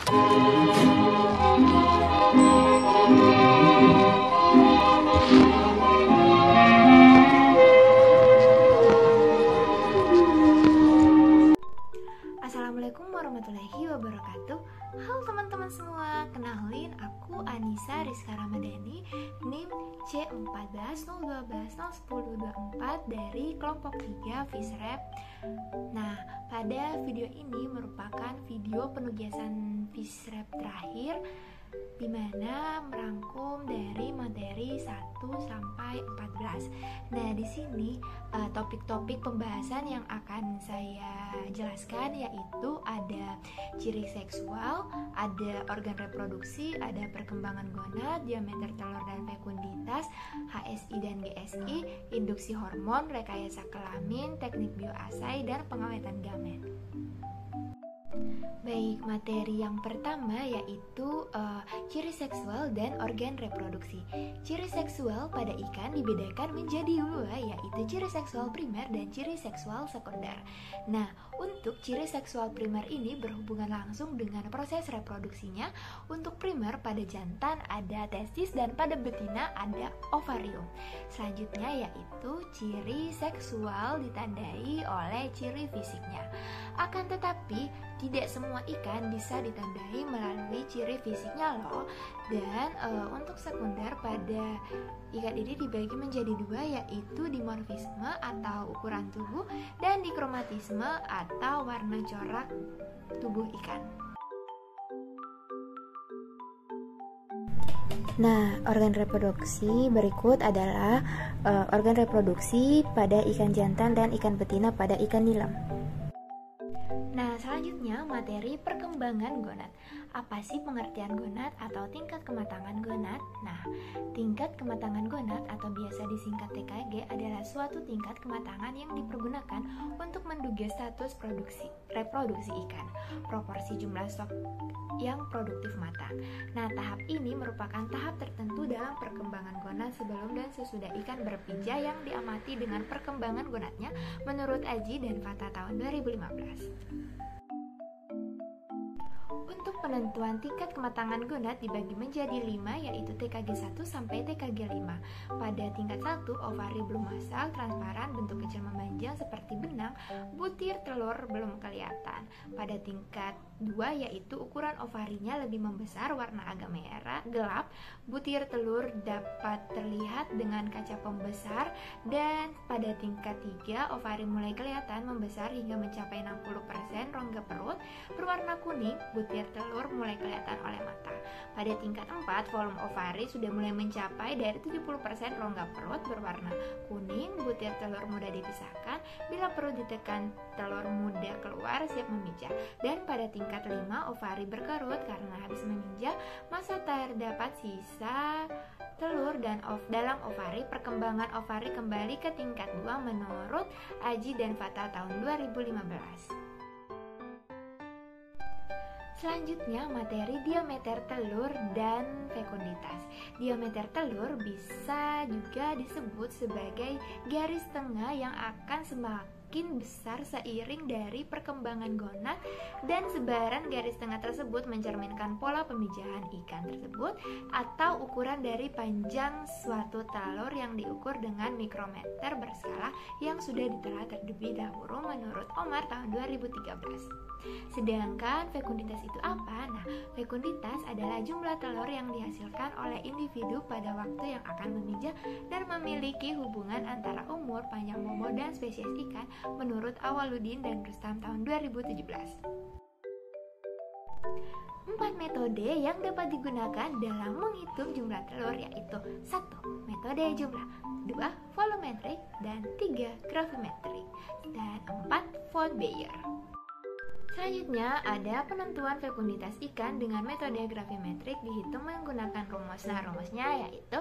Assalamualaikum warahmatullahi wabarakatuh. Halo teman-teman semua, kenalin aku Anissa Rizka Ramadhani, NIM C1401201024 dari kelompok 3 Fisrep. Nah, pada video ini merupakan video penugasan Fisrep terakhir, di mana merangkum dari materi 1 sampai 14. Nah, di sini topik-topik pembahasan yang akan saya jelaskan yaitu ada ciri seksual, ada organ reproduksi, ada perkembangan gonad, diameter telur dan fekunditas, HSI dan GSI, induksi hormon, rekayasa kelamin, teknik bioasai, dan pengawetan gamet. Baik, materi yang pertama yaitu ciri seksual dan organ reproduksi. Ciri seksual pada ikan dibedakan menjadi dua, yaitu ciri seksual primer dan ciri seksual sekunder. Nah, untuk ciri seksual primer ini berhubungan langsung dengan proses reproduksinya. Untuk primer pada jantan ada testis dan pada betina ada ovarium. Selanjutnya yaitu ciri seksual ditandai oleh ciri fisiknya. Akan tetapi tidak semua ikan bisa ditandai melalui ciri fisiknya loh. Dan untuk sekunder pada ikan ini dibagi menjadi dua, yaitu dimorfisme atau ukuran tubuh dan dikromatisme atau warna corak tubuh ikan. Nah, organ reproduksi berikut adalah organ reproduksi pada ikan jantan dan ikan betina pada ikan nilam. Nah, selanjutnya materi perkembangan gonad. Apa sih pengertian gonad atau tingkat kematangan gonad? Nah, tingkat kematangan gonad atau biasa disingkat TKG adalah suatu tingkat kematangan yang dipergunakan untuk menduga status reproduksi ikan, proporsi jumlah stok yang produktif matang. Nah, tahap ini merupakan tahap tertentu dalam perkembangan gonad sebelum dan sesudah ikan berpija yang diamati dengan perkembangan gonadnya menurut Aji dan Fata tahun 2015. Untuk penentuan tingkat kematangan gonad dibagi menjadi 5, yaitu TKG 1 sampai TKG 5. Pada tingkat 1, ovari belum masal, transparan, bentuk kecil memanjang seperti benang, butir telur belum kelihatan. Pada tingkat 2, yaitu ukuran ovarinya lebih membesar, warna agak merah gelap, butir telur dapat terlihat dengan kaca pembesar, dan pada tingkat 3, ovari mulai kelihatan membesar hingga mencapai 60%, rongga perut berwarna kuning, butir telur mulai kelihatan oleh mata. Pada tingkat 4, volume ovari sudah mulai mencapai dari 70%, rongga perut berwarna kuning, butir telur mudah dipisahkan, bila perut ditekan telur mudah keluar siap memijah. Dan pada tingkat 5, ovari berkerut karena habis memijah, masa terdapat sisa telur dan dalam ovari. Perkembangan ovari kembali ke tingkat 2 menurut Aji dan Fata tahun 2015. Selanjutnya materi diameter telur dan fekunditas. Diameter telur bisa juga disebut sebagai garis tengah yang akan semakin besar seiring dari perkembangan gonad, dan sebaran garis tengah tersebut mencerminkan pola pemijahan ikan tersebut atau ukuran dari panjang suatu telur yang diukur dengan mikrometer berskala yang sudah ditelah terlebih dahulu menurut Omar tahun 2013. Sedangkan fekunditas itu apa? Nah, fekunditas adalah jumlah telur yang dihasilkan oleh individu pada waktu yang akan memijah dan memiliki hubungan antara umur, panjang bobot, dan spesies ikan menurut Awaludin dan Rustam tahun 2017. 4 metode yang dapat digunakan dalam menghitung jumlah telur yaitu 1. Metode jumlah, 2. Volumetrik, dan 3. gravimetrik, dan 4. von Bayer. Selanjutnya ada penentuan fekunditas ikan dengan metode gravimetrik dihitung menggunakan rumus. Nah, rumusnya yaitu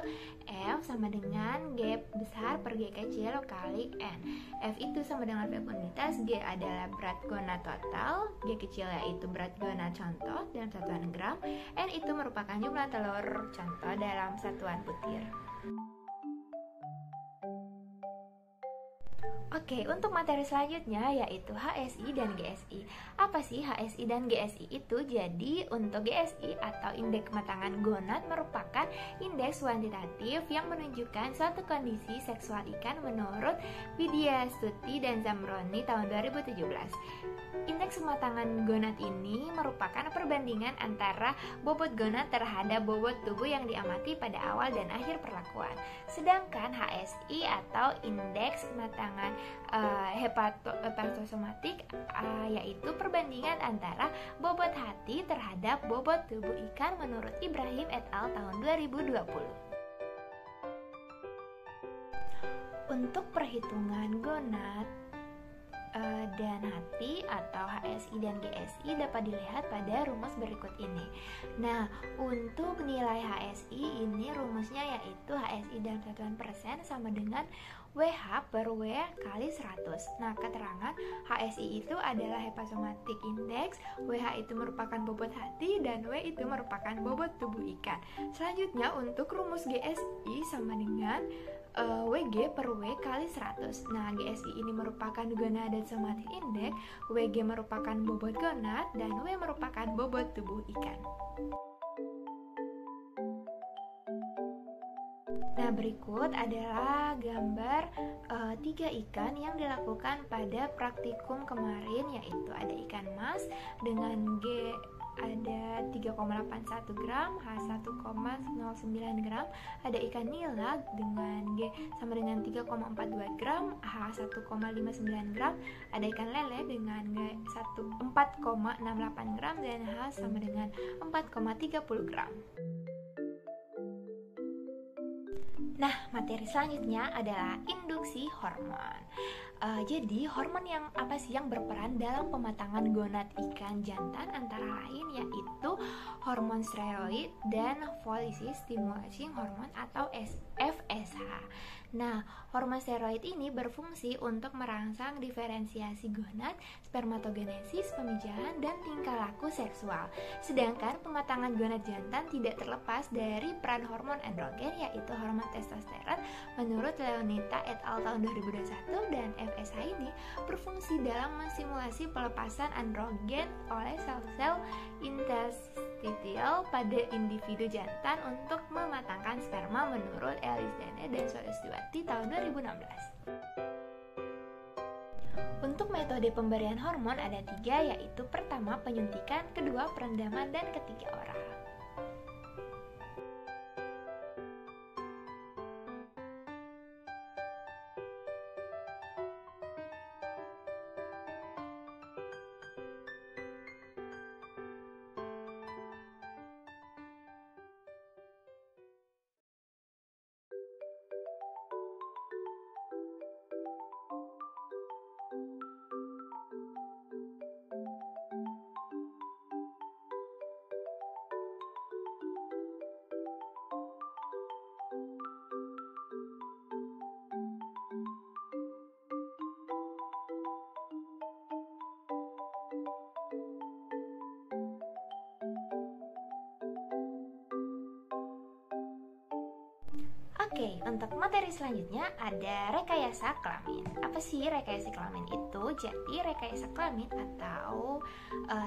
F sama dengan G besar per G kecil kali N. F itu sama dengan fekunditas, G adalah berat gonad total, G kecil yaitu berat gonad contoh dalam satuan gram, N itu merupakan jumlah telur contoh dalam satuan butir. Oke, untuk materi selanjutnya yaitu HSI dan GSI. Apa sih HSI dan GSI itu? Jadi, untuk GSI atau indeks kematangan gonad merupakan indeks kuantitatif yang menunjukkan suatu kondisi seksual ikan menurut Widya Stuti dan Zamroni tahun 2017. Indeks kematangan gonad ini merupakan perbandingan antara bobot gonad terhadap bobot tubuh yang diamati pada awal dan akhir perlakuan. Sedangkan HSI atau indeks kematangan hepatosomatik yaitu perbandingan antara bobot hati terhadap bobot tubuh ikan menurut Ibrahim et al. Tahun 2020. Untuk perhitungan gonad dan hati atau HSI dan GSI dapat dilihat pada rumus berikut ini. Nah, untuk nilai HSI ini rumusnya yaitu HSI dalam satuan persen sama dengan WH per W kali 100. Nah, keterangan HSI itu adalah hepatosomatic index, WH itu merupakan bobot hati, dan W itu merupakan bobot tubuh ikan. Selanjutnya untuk rumus GSI sama dengan WG per W kali 100. Nah, GSI ini merupakan gonadotrophic index, WG merupakan bobot gonad, dan W merupakan bobot tubuh ikan. Nah, berikut adalah gambar 3 ikan yang dilakukan pada praktikum kemarin, yaitu ada ikan mas dengan G ada 3,81 gram, H 1,09 gram, ada ikan nila dengan G sama dengan 3,42 gram, H 1,59 gram, ada ikan lele dengan G 4,68 gram dan H sama dengan 4,30 gram. Nah, materi selanjutnya adalah induksi hormon. Jadi, hormon yang apa sih yang berperan dalam pematangan gonad ikan jantan antara lain yaitu hormon steroid dan follicle stimulating hormone atau FSH. Nah, hormon steroid ini berfungsi untuk merangsang diferensiasi gonad, spermatogenesis, pemijahan, dan tingkah laku seksual. Sedangkan pematangan gonad jantan tidak terlepas dari peran hormon androgen yaitu hormon testosteron menurut Leonita et al. Tahun 2021, dan FSH ini berfungsi dalam mensimulasi pelepasan androgen oleh sel-sel interstitial pada individu jantan untuk mematangkan sperma menurut Elizane dan Solestiwati tahun 2016. Untuk metode pemberian hormon ada 3, yaitu pertama penyuntikan, kedua perendaman, dan ketiga oral. Oke, untuk materi selanjutnya ada rekayasa kelamin. Apa sih rekayasa kelamin itu? Jadi rekayasa kelamin atau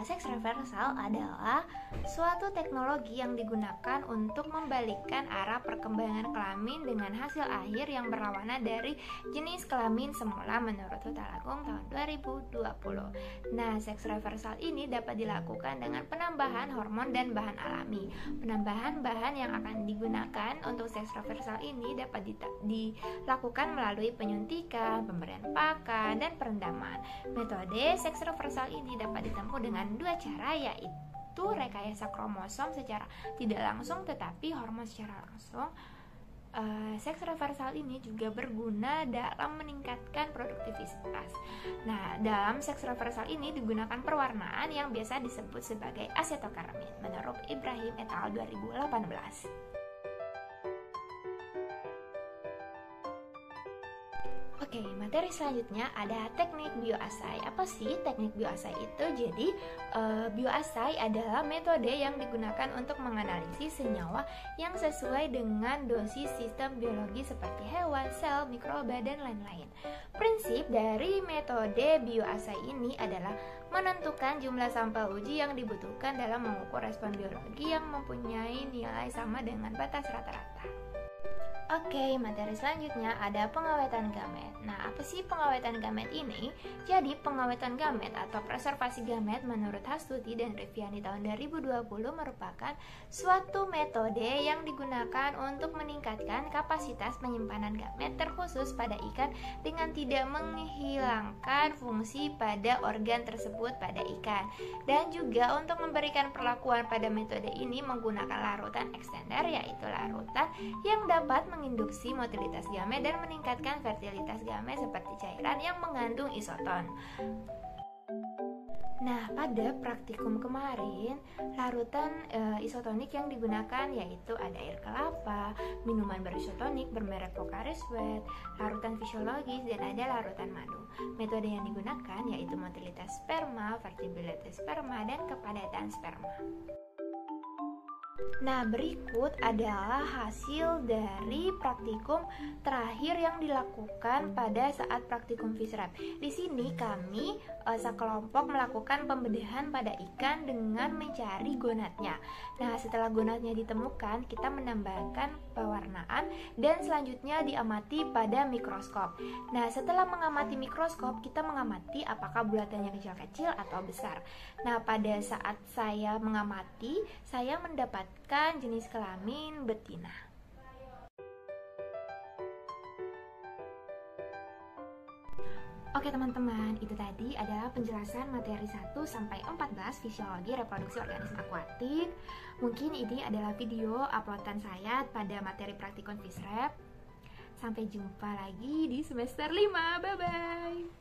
seks reversal adalah suatu teknologi yang digunakan untuk membalikkan arah perkembangan kelamin dengan hasil akhir yang berlawanan dari jenis kelamin semula menurut Hutalagung tahun 2020. Nah, seks reversal ini dapat dilakukan dengan penambahan hormon dan bahan alami. Penambahan bahan yang akan digunakan untuk seks reversal ini dapat dilakukan melalui penyuntikan, pemberian pakan, dan perendaman. Metode seks reversal ini dapat ditempuh dengan 2 cara, yaitu rekayasa kromosom secara tidak langsung tetapi hormon secara langsung. Seks reversal ini juga berguna dalam meningkatkan produktivitas. Nah, dalam seks reversal ini digunakan perwarnaan yang biasa disebut sebagai acetokeramin menurut Ibrahim et al. 2018. Oke, materi selanjutnya ada teknik bioassay. Apa sih teknik bioassay itu? Jadi, bioassay adalah metode yang digunakan untuk menganalisis senyawa yang sesuai dengan dosis sistem biologi seperti hewan, sel, mikroba, dan lain-lain. Prinsip dari metode bioassay ini adalah menentukan jumlah sampel uji yang dibutuhkan dalam mengukur respon biologi yang mempunyai nilai sama dengan batas rata-rata. Oke, materi selanjutnya ada pengawetan gamet. Nah, apa sih pengawetan gamet ini? Jadi, pengawetan gamet atau preservasi gamet menurut Hastuti dan Riviani tahun 2020 merupakan suatu metode yang digunakan untuk meningkatkan kapasitas penyimpanan gamet terkhusus pada ikan dengan tidak menghilangkan fungsi pada organ tersebut pada ikan. Dan juga untuk memberikan perlakuan pada metode ini menggunakan larutan ekstender, yaitu larutan yang dapat menginduksi motilitas gamet dan meningkatkan fertilitas gamet seperti cairan yang mengandung isoton. Nah, pada praktikum kemarin, larutan isotonik yang digunakan yaitu ada air kelapa, minuman berisotonik bermerek Pocari Sweat, larutan fisiologis, dan ada larutan madu. Metode yang digunakan yaitu motilitas sperma, fertility sperma, dan kepadatan sperma. Nah, berikut adalah hasil dari praktikum terakhir yang dilakukan pada saat praktikum Fisrep. Di sini kami sekelompok melakukan pembedahan pada ikan dengan mencari gonadnya. Nah, setelah gonadnya ditemukan, kita menambahkan pewarnaan dan selanjutnya diamati pada mikroskop. Nah, setelah mengamati mikroskop, kita mengamati apakah bulatannya kecil-kecil atau besar. Nah, pada saat saya mengamati, saya mendapatkan jenis kelamin betina. Oke teman-teman, itu tadi adalah penjelasan materi 1-14 fisiologi reproduksi organisme akuatik. Mungkin ini adalah video uploadan saya pada materi praktikon Fisrep. Sampai jumpa lagi di semester 5. Bye-bye.